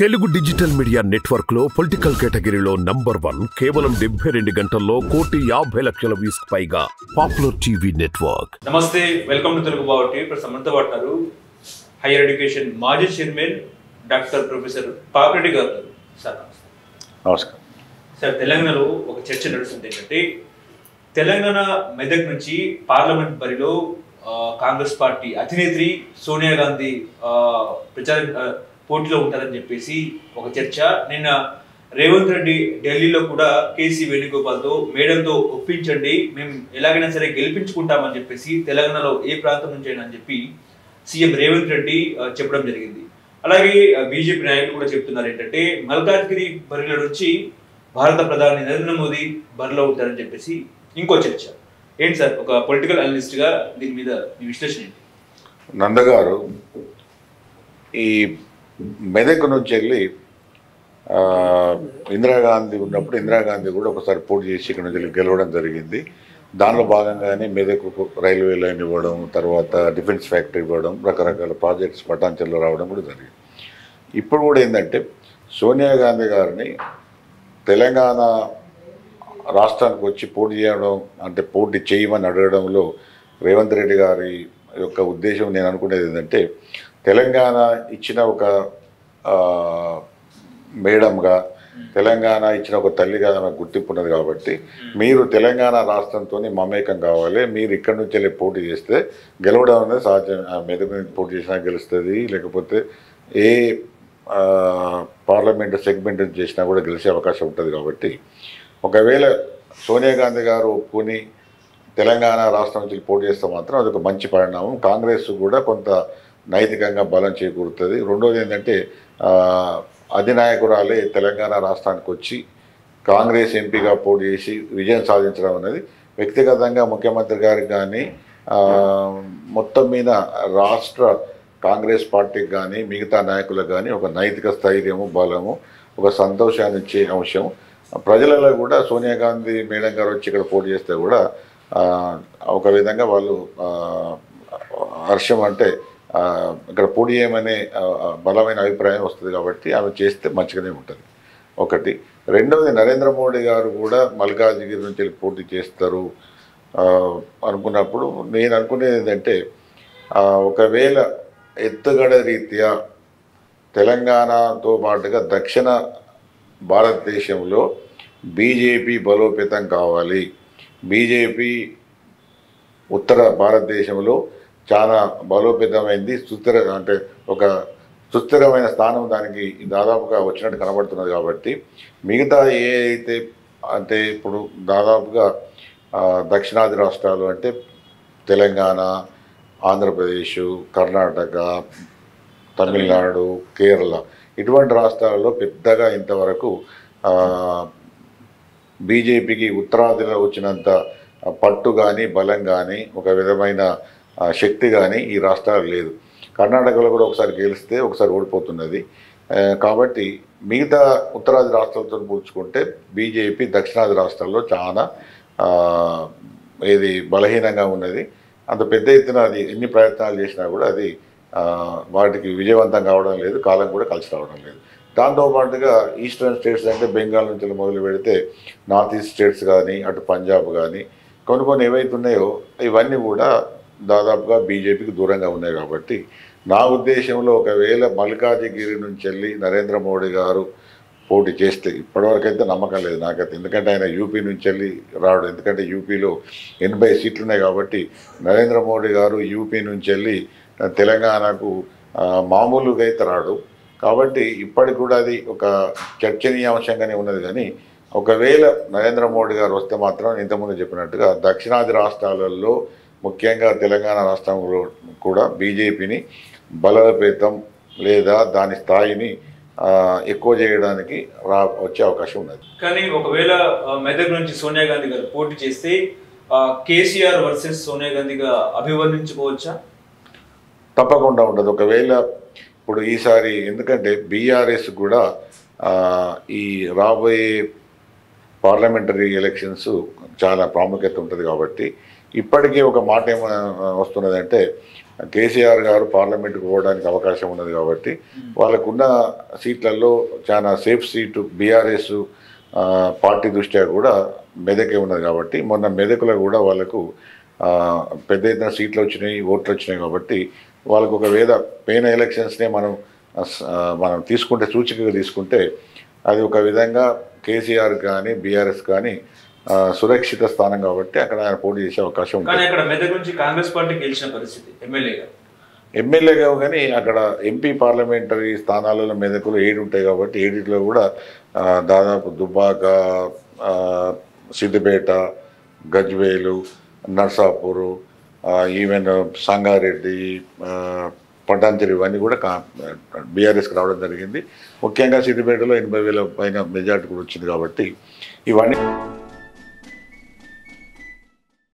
Telugu digital media network లో political కేటగిరీలో #1 కేవలం 72 గంటల్లో 1,50,00,000 వ్యూస్ పైగా పాపులర్ టీవీ నెట్వర్క్. నమస్తే, వెల్కమ్ టు తెలుగు బావ టీవీ. ఇప్పుడు మనతో పాటు హైయర్ ఎడ్యుకేషన్ మాజీ చైర్మన్ డాక్టర్ ప్రొఫెసర్ పాపిరెడ్డి గారు. సార్ నమస్కారం. సార్, తెలంగాణలో ఒక చర్చ నడుస్తుంది ఏంటంటే తెలంగాణ మెదక్ నుంచి పార్లమెంట్ బరిలో కాంగ్రెస్ పార్టీ అధినేత్రి సోనియా గాంధీ పోటీలో ఉంటారని చెప్పేసి ఒక చర్చ. నిన్న రేవంత్ రెడ్డి ఢిల్లీలో కూడా కేసీ వేణుగోపాల్తో మేడంతో ఒప్పించండి, మేము ఎలాగైనా సరే గెలిపించుకుంటామని చెప్పేసి తెలంగాణలో ఏ ప్రాంతం నుంచి అయినా అని చెప్పి సీఎం రేవంత్ రెడ్డి చెప్పడం జరిగింది. అలాగే బీజేపీ నాయకులు కూడా చెప్తున్నారు ఏంటంటే మల్కాజ్గిరి బరిలో నుంచి భారత ప్రధాని నరేంద్ర మోదీ బరిలో ఉంటారని చెప్పేసి ఇంకో చర్చ. ఏంటి సార్, ఒక పొలిటికల్ అనలిస్ట్ గా దీని మీద మీ విశ్లేషణ ఏంటి? నందగారు ఈ మెదక్ నుంచి వెళ్ళి ఇందిరాగాంధీ ఉన్నప్పుడు ఇందిరాగాంధీ కూడా ఒకసారి పోటీ చేసి ఇక్కడ నుంచి గెలవడం జరిగింది. దానిలో భాగంగానే మెదక్కు రైల్వే లైన్ ఇవ్వడం, తర్వాత డిఫెన్స్ ఫ్యాక్టరీ ఇవ్వడం, రకరకాల ప్రాజెక్ట్స్ పటాన్చెరులో రావడం కూడా జరిగింది. ఇప్పుడు కూడా ఏంటంటే సోనియా గాంధీ గారిని తెలంగాణ రాష్ట్రానికి వచ్చి పోటీ చేయడం, అంటే పోటీ చేయమని అడగడంలో రేవంత్ రెడ్డి గారి యొక్క ఉద్దేశం నేను అనుకునేది ఏంటంటే తెలంగాణ ఇచ్చిన ఒక మేడంగా, తెలంగాణ ఇచ్చిన ఒక తల్లిగా ఆమె గుర్తింపు ఉన్నది కాబట్టి మీరు తెలంగాణ రాష్ట్రంతో మమేకం కావాలి, మీరు ఇక్కడి నుంచి వెళ్ళి పోటీ చేస్తే గెలవడం అనేది సహజం. మెదక్ నుంచి పోటీ చేసినా గెలుస్తుంది, లేకపోతే ఏ పార్లమెంట్ సెగ్మెంట్ చేసినా కూడా గెలిచే అవకాశం ఉంటుంది. కాబట్టి ఒకవేళ సోనియా గాంధీ గారు ఒప్పుకొని తెలంగాణ రాష్ట్రం నుంచి పోటీ చేస్తే మాత్రం అదొక మంచి పరిణామం. కాంగ్రెస్ కూడా కొంత నైతికంగా బలం చేకూరుతుంది. రెండోది ఏంటంటే అధినాయకురాలే తెలంగాణ రాష్ట్రానికి వచ్చి కాంగ్రెస్ ఎంపీగా పోటీ చేసి విజయం సాధించడం అనేది వ్యక్తిగతంగా ముఖ్యమంత్రి గారికి కానీ మొత్తం మీద రాష్ట్ర కాంగ్రెస్ పార్టీకి కానీ మిగతా నాయకులకు కానీ ఒక నైతిక స్థైర్యము, బలము, ఒక సంతోషాన్ని ఇచ్చే అంశం. ప్రజలలో కూడా సోనియా గాంధీ మేడం గారు వచ్చి ఇక్కడ పోటీ చేస్తే కూడా ఒక విధంగా వాళ్ళు హర్షం, అంటే ఇక్కడ పోటీ చేయమనే బలమైన అభిప్రాయం వస్తుంది. కాబట్టి ఆమె చేస్తే మంచిగానే ఉంటుంది ఒకటి. రెండవది, నరేంద్ర మోడీ గారు కూడా మల్కాజ్గిరి నుంచి వెళ్ళి పోటీ చేస్తారు అనుకున్నప్పుడు నేను అనుకునేది ఏంటంటే ఒకవేళ ఎత్తుగడ రీత్యా తెలంగాణతో పాటుగా దక్షిణ భారతదేశంలో బీజేపీ బలోపేతం కావాలి, బీజేపీ ఉత్తర భారతదేశంలో చాలా బలోపేతమైంది, అంటే ఒక సుస్థిరమైన స్థానం దానికి దాదాపుగా వచ్చినట్టు కనబడుతున్నది. కాబట్టి మిగతా ఏ అయితే అంటే ఇప్పుడు దాదాపుగా దక్షిణాది రాష్ట్రాలు అంటే తెలంగాణ, ఆంధ్రప్రదేశ్, కర్ణాటక, తమిళనాడు, కేరళ ఇటువంటి రాష్ట్రాలలో పెద్దగా ఇంతవరకు బీజేపీకి ఉత్తరాదిలో వచ్చినంత పట్టు కానీ, బలం కానీ, ఒక విధమైన శక్తి కానీ ఈ రాష్ట్రాలు లేదు. కర్ణాటకలో కూడా ఒకసారి గెలిస్తే ఒకసారి ఓడిపోతున్నది. కాబట్టి మిగతా ఉత్తరాది రాష్ట్రాలతో పోల్చుకుంటే బీజేపీ దక్షిణాది రాష్ట్రాల్లో చాలా ఇది బలహీనంగా ఉన్నది. అంత పెద్ద ఎత్తున అది ఎన్ని ప్రయత్నాలు చేసినా కూడా అది వాటికి విజయవంతం కావడం లేదు, కాలం కూడా కలిసి రావడం లేదు. దాంతోపాటుగా ఈస్టర్న్ స్టేట్స్ అంటే బెంగాల్ నుంచి మొదలు పెడితే నార్త్ ఈస్ట్ స్టేట్స్ కానీ, అటు పంజాబ్ కానీ కొన్ని ఏవైతే ఉన్నాయో ఇవన్నీ కూడా దాదాపుగా బీజేపీకి దూరంగా ఉన్నాయి. కాబట్టి నా ఉద్దేశంలో ఒకవేళ మల్కాజిగిరి నుంచి వెళ్ళి నరేంద్ర మోడీ గారు పోటీ చేస్తే, ఇప్పటివరకైతే నమ్మకం లేదు నాకైతే, ఎందుకంటే ఆయన యూపీ నుంచి వెళ్ళి రాడు, ఎందుకంటే యూపీలో 80 సీట్లు ఉన్నాయి. కాబట్టి నరేంద్ర మోడీ గారు యూపీ నుంచి వెళ్ళి తెలంగాణకు మామూలుగా అయితే రాడు. కాబట్టి ఇప్పటికి కూడా అది ఒక చర్చనీయాంశంగానే ఉన్నది. కానీ ఒకవేళ నరేంద్ర మోడీ గారు వస్తే మాత్రం ఇంతకుముందు చెప్పినట్టుగా దక్షిణాది రాష్ట్రాలలో ముఖ్యంగా తెలంగాణ రాష్ట్రంలో కూడా బీజేపీని బలోపేతం లేదా దాని స్థాయిని ఎక్కువ చేయడానికి వచ్చే అవకాశం ఉన్నది. కానీ ఒకవేళ మెదక్ నుంచి సోనియా గాంధీ గారు పోటీ చేస్తే కేసీఆర్ వర్సెస్ సోనియా గాంధీగా అభివర్ణించుకోవచ్చా? తప్పకుండా ఉండదు. ఒకవేళ ఇప్పుడు ఈసారి ఎందుకంటే బీఆర్ఎస్ కూడా ఈ రాబోయే పార్లమెంటరీ ఎలక్షన్స్ చాలా ప్రాముఖ్యత ఉంటుంది. కాబట్టి ఇప్పటికీ ఒక మాట ఏమైనా వస్తున్నదంటే కేసీఆర్ గారు పార్లమెంట్కి పోవడానికి అవకాశం ఉన్నది కాబట్టి వాళ్ళకున్న సీట్లలో చాలా సేఫ్ సీటు బీఆర్ఎస్ పార్టీ దృష్ట్యా కూడా మెదకే ఉన్నది కాబట్టి మొన్న మెదకులో కూడా వాళ్ళకు పెద్ద ఎత్తున సీట్లు వచ్చినాయి, ఓట్లు వచ్చినాయి కాబట్టి వాళ్ళకు ఒకవేళ పోయిన ఎలక్షన్స్నే మనం తీసుకుంటే సూచికగా తీసుకుంటే అది ఒక విధంగా కేసీఆర్ కానీ బీఆర్ఎస్ కానీ సురక్షిత స్థానం కాబట్టి అక్కడ ఆయన పోటీ చేసే అవకాశం ఉంటుంది. అక్కడ మెదక్ నుంచి కాంగ్రెస్ పార్టీ గెలిచిన పరిస్థితి ఎమ్మెల్యేగా కానీ అక్కడ ఎంపీ పార్లమెంటరీ స్థానాలలో మెదకులు 7 ఉంటాయి కాబట్టి 7లో కూడా దాదాపు దుబ్బాక, సిద్దిపేట, గజ్వేలు, నర్సాపూరు, ఈవెన్ సంగారెడ్డి, పటాన్చెరు ఇవన్నీ కూడా బీఆర్ఎస్కి రావడం జరిగింది. ముఖ్యంగా సిద్దిపేటలో 80,000 పైన మెజార్టీ కూడా వచ్చింది కాబట్టి ఇవన్నీ